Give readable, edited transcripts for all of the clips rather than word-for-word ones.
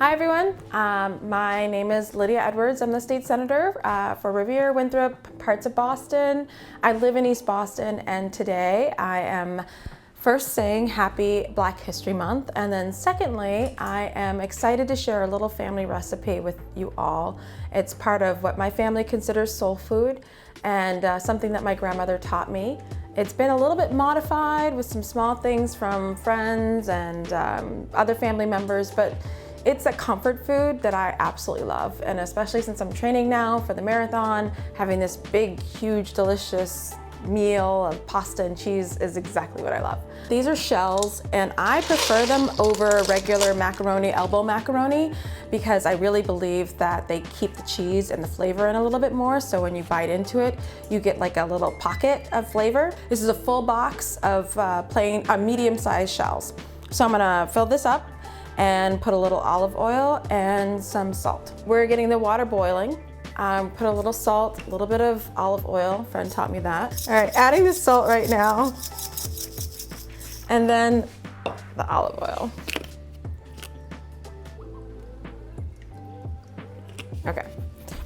Hi everyone, my name is Lydia Edwards. I'm the state senator for Revere, Winthrop, parts of Boston. I live in East Boston, and today I am first saying happy Black History Month, and then secondly, I am excited to share a little family recipe with you all. It's part of what my family considers soul food and something that my grandmother taught me. It's been a little bit modified with some small things from friends and other family members, but it's a comfort food that I absolutely love, and especially since I'm training now for the marathon, having this big, huge, delicious meal of pasta and cheese is exactly what I love. These are shells, and I prefer them over regular macaroni, elbow macaroni, because I really believe that they keep the cheese and the flavor in a little bit more, so when you bite into it, you get like a little pocket of flavor. This is a full box of plain, medium-sized shells. So I'm gonna fill this up and put a little olive oil and some salt. We're getting the water boiling. Put a little salt, a little bit of olive oil, friend taught me that. All right, adding the salt right now. And then the olive oil. Okay,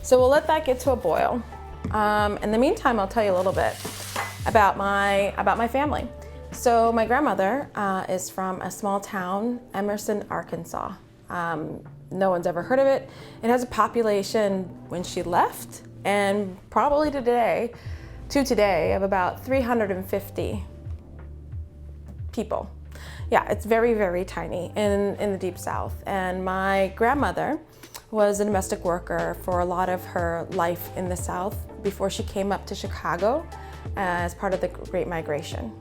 so we'll let that get to a boil. In the meantime, I'll tell you a little bit about my family. So my grandmother is from a small town, Emerson, Arkansas. No one's ever heard of it. It has a population when she left, and probably today of about 350 people. Yeah, it's very, very tiny in the Deep South. And my grandmother was a domestic worker for a lot of her life in the South before she came up to Chicago as part of the Great Migration.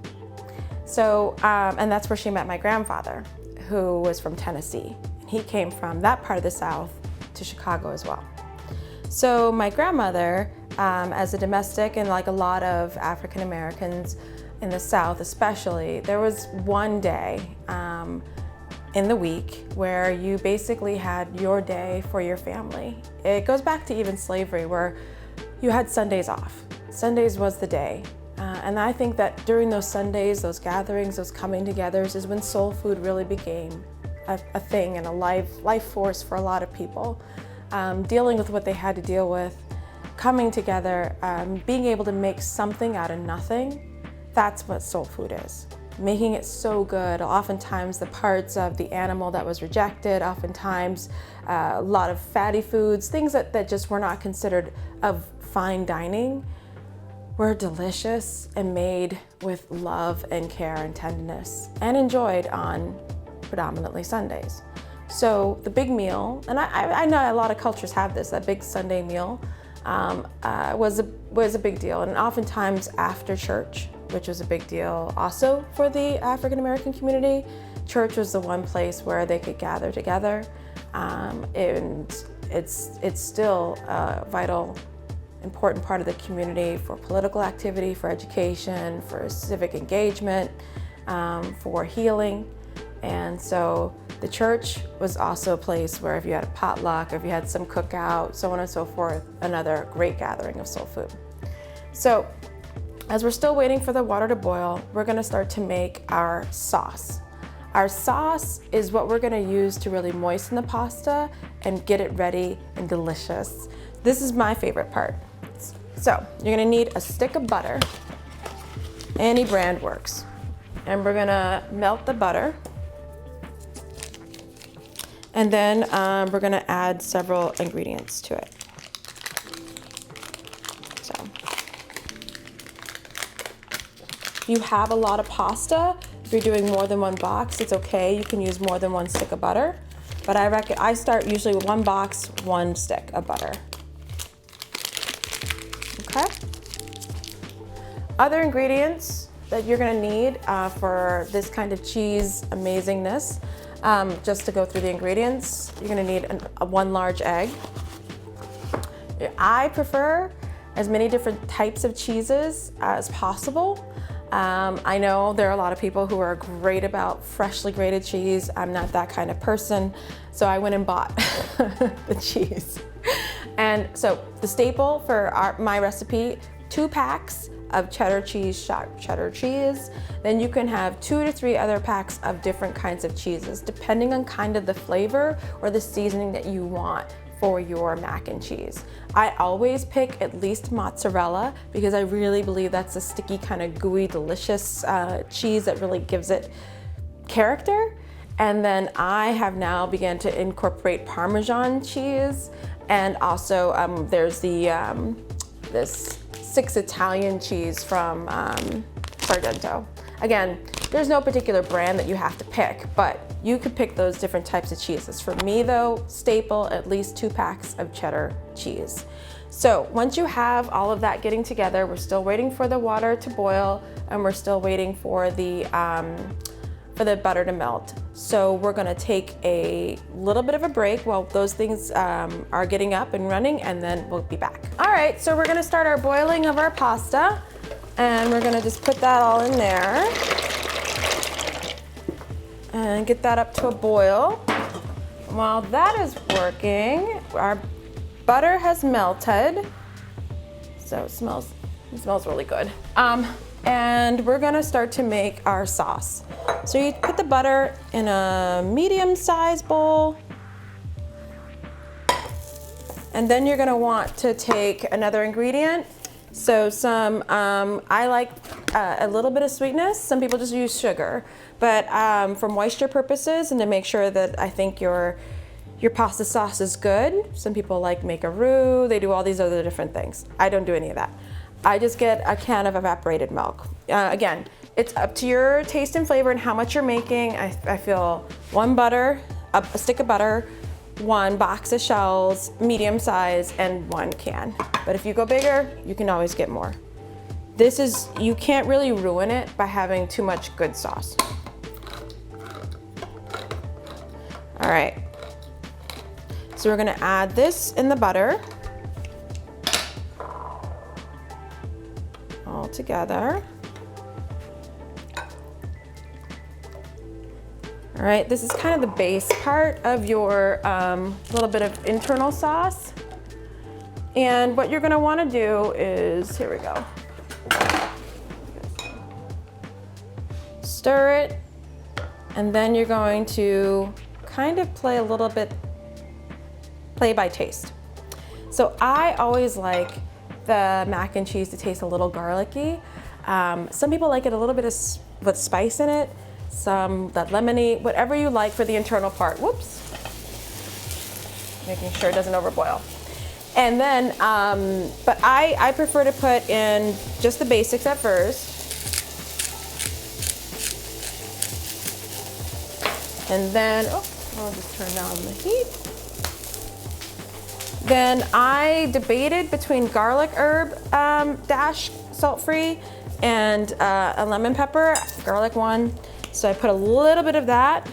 So, and that's where she met my grandfather, who was from Tennessee. He came from that part of the South to Chicago as well. So my grandmother, as a domestic, and like a lot of African Americans in the South especially, there was one day in the week where you basically had your day for your family. It goes back to even slavery, where you had Sundays off. Sundays was the day. And I think that during those Sundays, those gatherings, those coming togethers is when soul food really became a thing and a life force for a lot of people. Dealing with what they had to deal with, coming together, being able to make something out of nothing, that's what soul food is. Making it so good, oftentimes the parts of the animal that was rejected, oftentimes a lot of fatty foods, things that just were not considered of fine dining, were delicious and made with love and care and tenderness, and enjoyed on predominantly Sundays. So the big meal, and I know a lot of cultures have this, that big Sunday meal was a big deal, and oftentimes after church, which was a big deal also for the African American community. Church was the one place where they could gather together, and it's still a vital, important part of the community for political activity, for education, for civic engagement, for healing. And so the church was also a place where if you had a potluck, if you had some cookout, so on and so forth, another great gathering of soul food. So as we're still waiting for the water to boil, we're gonna start to make our sauce. Our sauce is what we're gonna use to really moisten the pasta and get it ready and delicious. This is my favorite part. So you're gonna need a stick of butter. Any brand works. And we're gonna melt the butter. And then we're gonna add several ingredients to it. So, if you have a lot of pasta, if you're doing more than one box, it's okay. You can use more than one stick of butter. But I start usually with one box, one stick of butter. Okay. Other ingredients that you're gonna need for this kind of cheese amazingness, just to go through the ingredients, you're gonna need one large egg. I prefer as many different types of cheeses as possible. I know there are a lot of people who are great about freshly grated cheese. I'm not that kind of person, so I went and bought the cheese. And so the staple for my recipe, 2 packs of cheddar cheese, sharp cheddar cheese, then you can have 2 to 3 other packs of different kinds of cheeses, depending on kind of the flavor or the seasoning that you want for your mac and cheese. I always pick at least mozzarella because I really believe that's a sticky, kind of gooey, delicious cheese that really gives it character. And then I have now begun to incorporate Parmesan cheese, and also there's the this 6 Italian cheese from Sargento. Again, there's no particular brand that you have to pick, but you could pick those different types of cheeses. For me though, staple, at least 2 packs of cheddar cheese. So once you have all of that getting together, we're still waiting for the water to boil, and we're still waiting for the butter to melt. So we're gonna take a little bit of a break while those things are getting up and running, and then we'll be back. All right, so we're gonna start our boiling of our pasta, and we're gonna just put that all in there and get that up to a boil. While that is working, our butter has melted, so it smells really good. And we're gonna start to make our sauce. So you put the butter in a medium-sized bowl, and then you're gonna want to take another ingredient. So some, I like a little bit of sweetness. Some people just use sugar, but for moisture purposes and to make sure that I think your pasta sauce is good. Some people like make a roux, they do all these other different things. I don't do any of that. I just get a can of evaporated milk. Again, it's up to your taste and flavor and how much you're making. I feel 1 butter, a stick of butter, 1 box of shells, medium size, and 1 can. But if you go bigger, you can always get more. You can't really ruin it by having too much good sauce. All right, so we're gonna add this in the butter. All together. All right, this is kind of the base part of your little bit of internal sauce. And what you're gonna wanna do is, here we go. Stir it, and then you're going to kind of play by taste. So I always like the mac and cheese to taste a little garlicky. Some people like it a little bit with spice in it, some that lemony, whatever you like for the internal part. Whoops. Making sure it doesn't overboil. And then, but I prefer to put in just the basics at first. And then, I'll just turn down the heat. Then I debated between garlic herb dash salt-free and a lemon pepper, garlic one. So I put a little bit of that.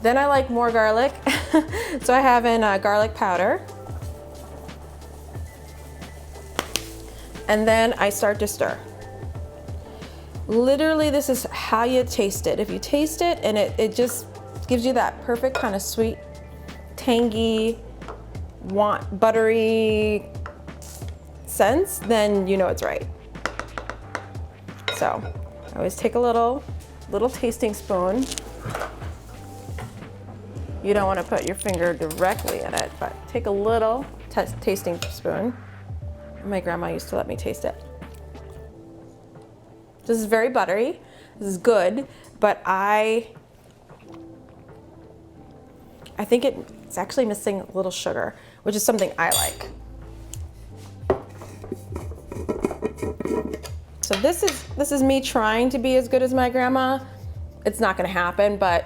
Then I like more garlic, so I have in garlic powder. And then I start to stir. Literally, this is how you taste it. If you taste it and it just gives you that perfect kind of sweet, tangy, buttery sense, then you know it's right. So I always take a little tasting spoon. You don't want to put your finger directly in it, but take a little tasting spoon. My grandma used to let me taste it. This is very buttery. This is good, but I think it's actually missing a little sugar, which is something I like. So this is me trying to be as good as my grandma. It's not gonna happen, but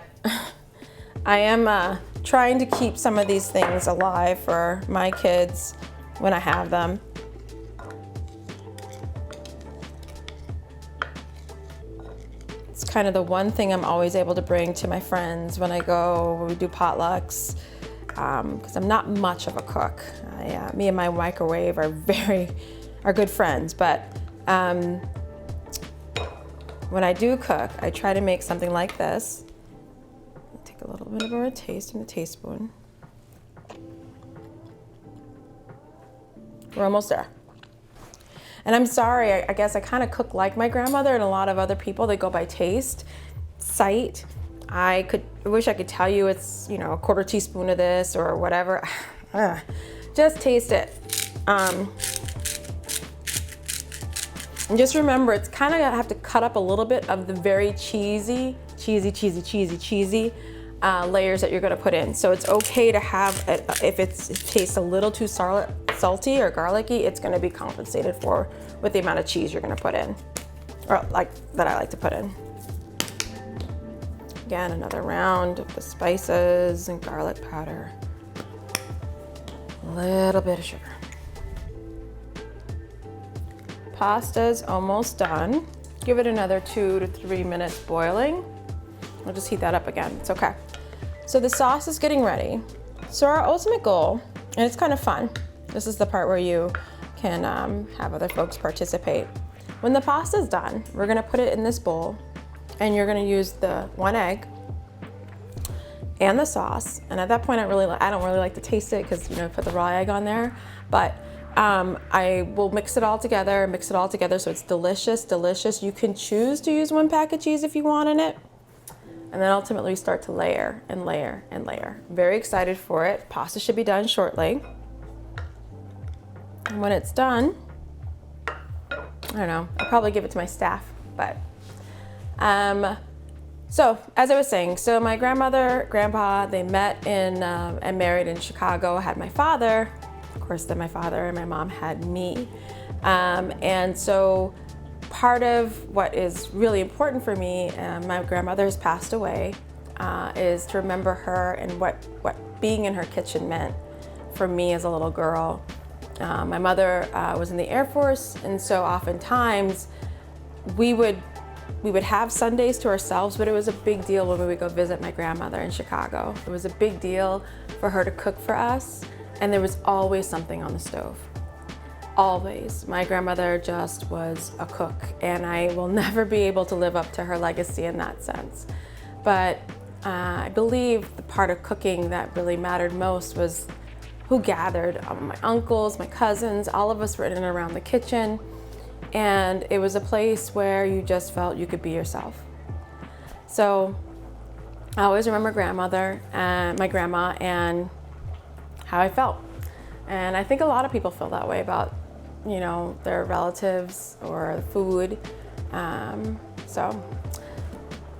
I am trying to keep some of these things alive for my kids when I have them. It's kind of the one thing I'm always able to bring to my friends when we do potlucks, because I'm not much of a cook. Me and my microwave are good friends, but when I do cook, I try to make something like this. Take a little bit of a taste in the teaspoon. We're almost there. And I'm sorry, I guess I kind of cook like my grandmother, and a lot of other people, they go by taste, sight. I wish I could tell you it's, you know, a quarter teaspoon of this or whatever. Just taste it. And just remember, it's kind of have to cut up a little bit of the very cheesy layers that you're gonna put in. So it's okay to have it, if it tastes a little too salty or garlicky, it's gonna be compensated for with the amount of cheese you're gonna put in, or like that I like to put in. Again, another round of the spices and garlic powder. A little bit of sugar. Pasta's almost done. Give it another 2 to 3 minutes boiling. We'll just heat that up again, it's okay. So the sauce is getting ready. So our ultimate goal, and it's kind of fun, this is the part where you can have other folks participate. When the pasta's done, we're gonna put it in this bowl, and you're gonna use the 1 egg and the sauce. And at that point, I don't really like to taste it because, you know, I put the raw egg on there, but I will mix it all together so it's delicious. You can choose to use 1 pack of cheese if you want in it. And then ultimately we start to layer and layer and layer. Very excited for it. Pasta should be done shortly. And when it's done, I don't know, I'll probably give it to my staff, but so as I was saying, so my grandmother, grandpa, they met in and married in Chicago. I had my father, of course, then my father and my mom had me. And so part of what is really important for me, my grandmother has passed away, is to remember her and what being in her kitchen meant for me as a little girl. My mother was in the Air Force, and so oftentimes we would have Sundays to ourselves, but it was a big deal when we would go visit my grandmother in Chicago. It was a big deal for her to cook for us, and there was always something on the stove. Always. My grandmother just was a cook, and I will never be able to live up to her legacy in that sense. But I believe the part of cooking that really mattered most was who gathered. My uncles, my cousins, all of us were in and around the kitchen. And it was a place where you just felt you could be yourself. So I always remember grandmother and my grandma and how I felt. And I think a lot of people feel that way about, you know, their relatives or food.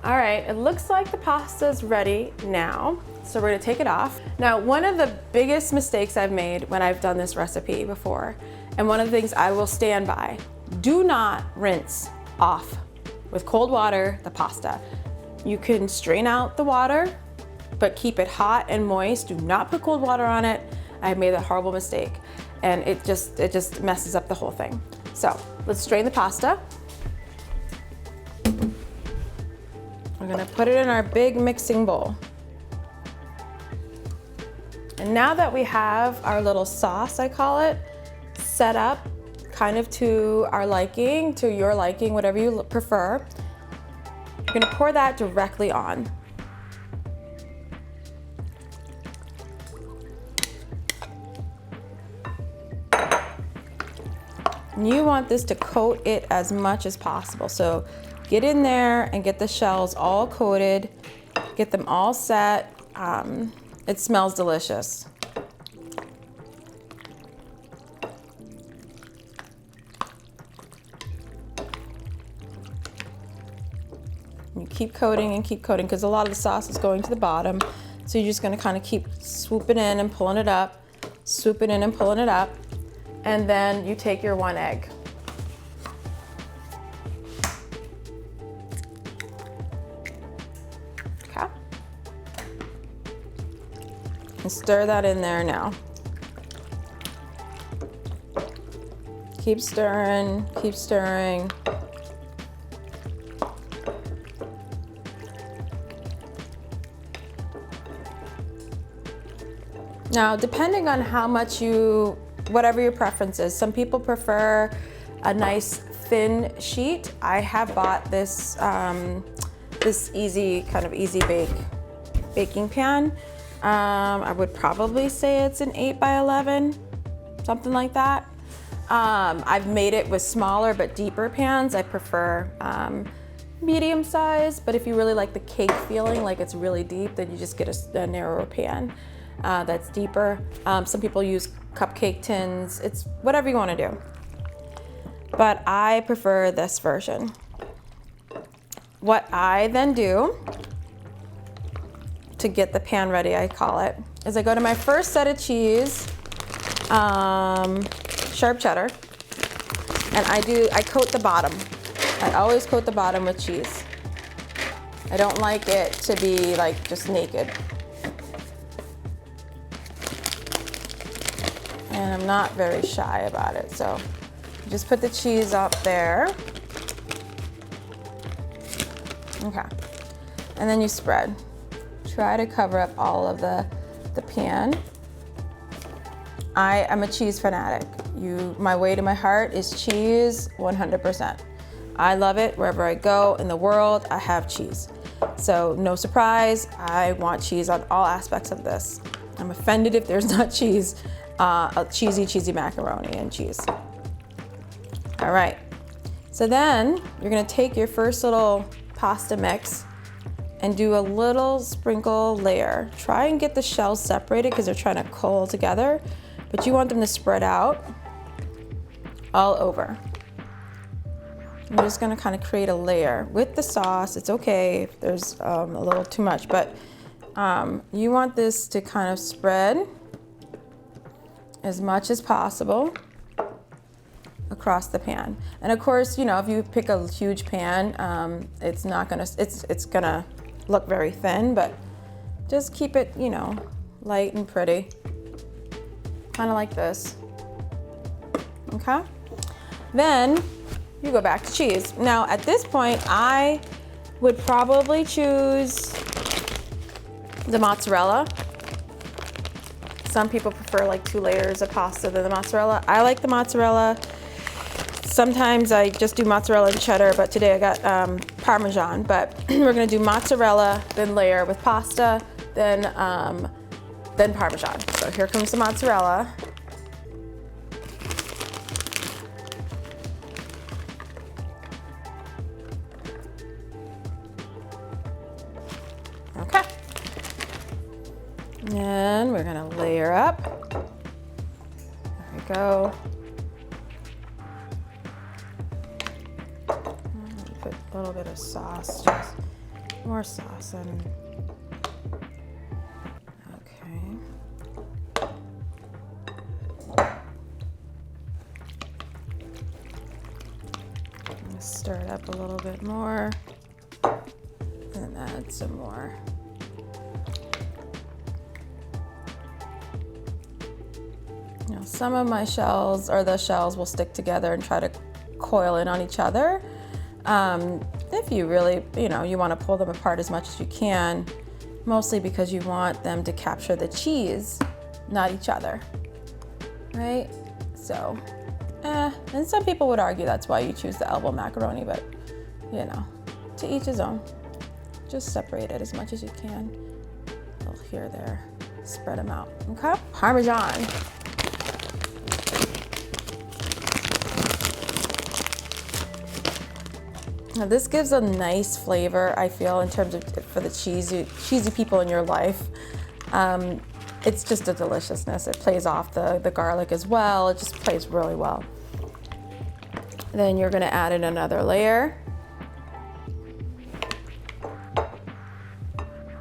All right, it looks like the pasta's ready now. So we're gonna take it off. Now, one of the biggest mistakes I've made when I've done this recipe before, and one of the things I will stand by, do not rinse off with cold water the pasta. You can strain out the water, but keep it hot and moist. Do not put cold water on it. I made a horrible mistake, and it just messes up the whole thing. So let's strain the pasta. We're gonna put it in our big mixing bowl. And now that we have our little sauce, I call it, set up kind of to our liking, to your liking, whatever you prefer, you're gonna pour that directly on. And you want this to coat it as much as possible. So get in there and get the shells all coated, get them all set. It smells delicious. You keep coating and keep coating because a lot of the sauce is going to the bottom. So you're just gonna kind of keep swooping in and pulling it up, swooping in and pulling it up. And then you take your 1 egg. Okay. And stir that in there now. Keep stirring, keep stirring. Now, depending on how much whatever your preference is, some people prefer a nice thin sheet. I have bought this this easy bake baking pan. I would probably say it's an 8 by 11, something like that. I've made it with smaller but deeper pans. I prefer medium size, but if you really like the cake feeling, like it's really deep, then you just get a narrower pan that's deeper. Some people use cupcake tins. It's whatever you want to do. But I prefer this version. What I then do to get the pan ready, I call it, is I go to my first set of cheese, sharp cheddar, and I coat the bottom. I always coat the bottom with cheese. I don't like it to be like just naked. And I'm not very shy about it, so just put the cheese up there. Okay, and then you spread. Try to cover up all of the pan. I am a cheese fanatic. My way to my heart is cheese 100%. I love it. Wherever I go in the world, I have cheese. So no surprise, I want cheese on all aspects of this. I'm offended if there's not cheese, a cheesy macaroni and cheese. All right, so then you're gonna take your first little pasta mix and do a little sprinkle layer. Try and get the shells separated because they're trying to coal together, but you want them to spread out all over. I'm just gonna kind of create a layer with the sauce. It's okay if there's a little too much, but you want this to kind of spread as much as possible across the pan. And of course, you know, if you pick a huge pan, it's gonna look very thin, but just keep it, you know, light and pretty, kind of like this. Okay, then you go back to cheese. Now at this point, I would probably choose the mozzarella. Some people prefer like 2 layers of pasta than the mozzarella. I like the mozzarella. Sometimes I just do mozzarella and cheddar, but today I got Parmesan. But we're gonna do mozzarella, then layer with pasta, then Parmesan. So here comes the mozzarella. Okay. And we're gonna layer up. There we go. Put a little bit of sauce, just more sauce and okay. I'm gonna stir it up a little bit more and add some more. Now, some of my shells, or the shells, will stick together and try to coil in on each other. If you really, you want to pull them apart as much as you can, mostly because you want them to capture the cheese, not each other, right? So, and some people would argue that's why you choose the elbow macaroni, but to each his own. Just separate it as much as you can. A little here, there, spread them out, okay? Parmesan. Now this gives a nice flavor, I feel, in terms of for the cheesy people in your life. It's just a deliciousness. It plays off the garlic as well. It just plays really well. Then you're gonna add in another layer.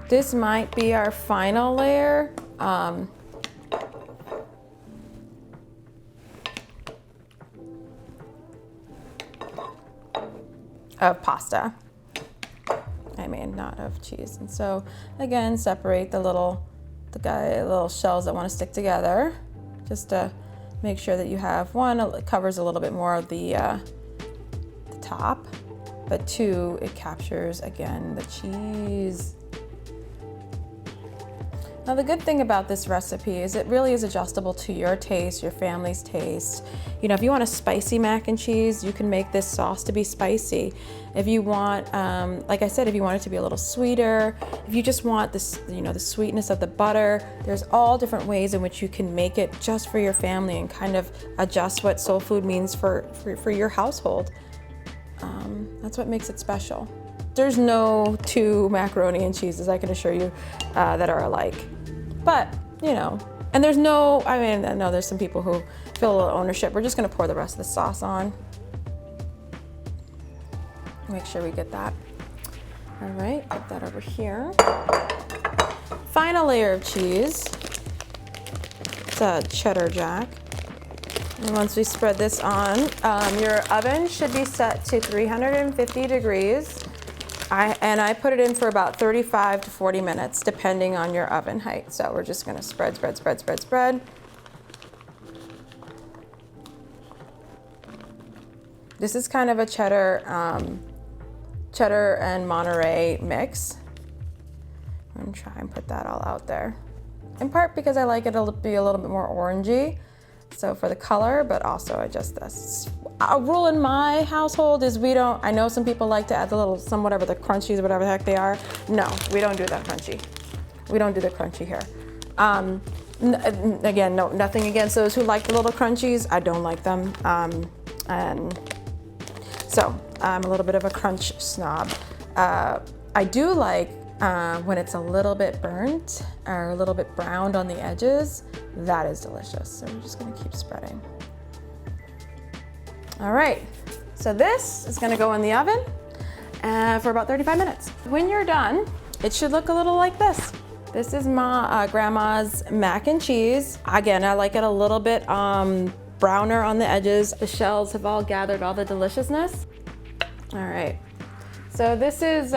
This might be our final layer. Of pasta, not of cheese. And so again, separate the little shells that want to stick together, just to make sure that you have one, it covers a little bit more of the top, but 2, it captures again the cheese. Now the good thing about this recipe is it really is adjustable to your taste, your family's taste. You know, if you want a spicy mac and cheese, you can make this sauce to be spicy. If you want, like I said, if you want it to be a little sweeter, if you just want this, you know, the sweetness of the butter, there's all different ways in which you can make it just for your family and kind of adjust what soul food means for your household. That's what makes it special. There's no two macaroni and cheeses, I can assure you, that are alike. But, you know, and there's no, I mean, I know there's some people who feel a little ownership. We're just gonna pour the rest of the sauce on. Make sure we get that. All right, put that over here. Final layer of cheese. It's a cheddar jack. And once we spread this on, your oven should be set to 350 degrees. I put it in for about 35 to 40 minutes, depending on your oven height. So we're just gonna spread, spread, spread, spread, spread. This is kind of a cheddar and Monterey mix. I'm gonna try and put that all out there. In part because I like it to be a little bit more orangey. So for the color, but also I just this. A rule in my household is we don't, I know some people like to add the little, whatever the crunchies, whatever the heck they are. No, we don't do that crunchy. We don't do the crunchy here. Again, no, nothing against those who like the little crunchies. I don't like them. And so I'm a little bit of a crunch snob. I do like when it's a little bit burnt or a little bit browned on the edges. That is delicious. So we're just gonna keep spreading. All right, so this is gonna go in the oven for about 35 minutes. When you're done, it should look a little like this. This is my grandma's mac and cheese. Again, I like it a little bit browner on the edges. The shells have all gathered all the deliciousness. All right, so this is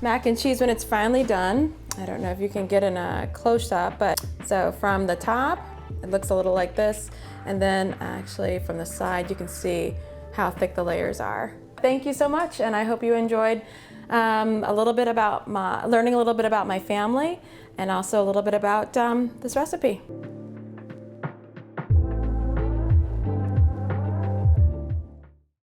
mac and cheese when it's finally done. I don't know if you can get in a close up, but so from the top, it looks a little like this. And then actually from the side, you can see how thick the layers are. Thank you so much. And I hope you enjoyed learning a little bit about my family and also a little bit about this recipe.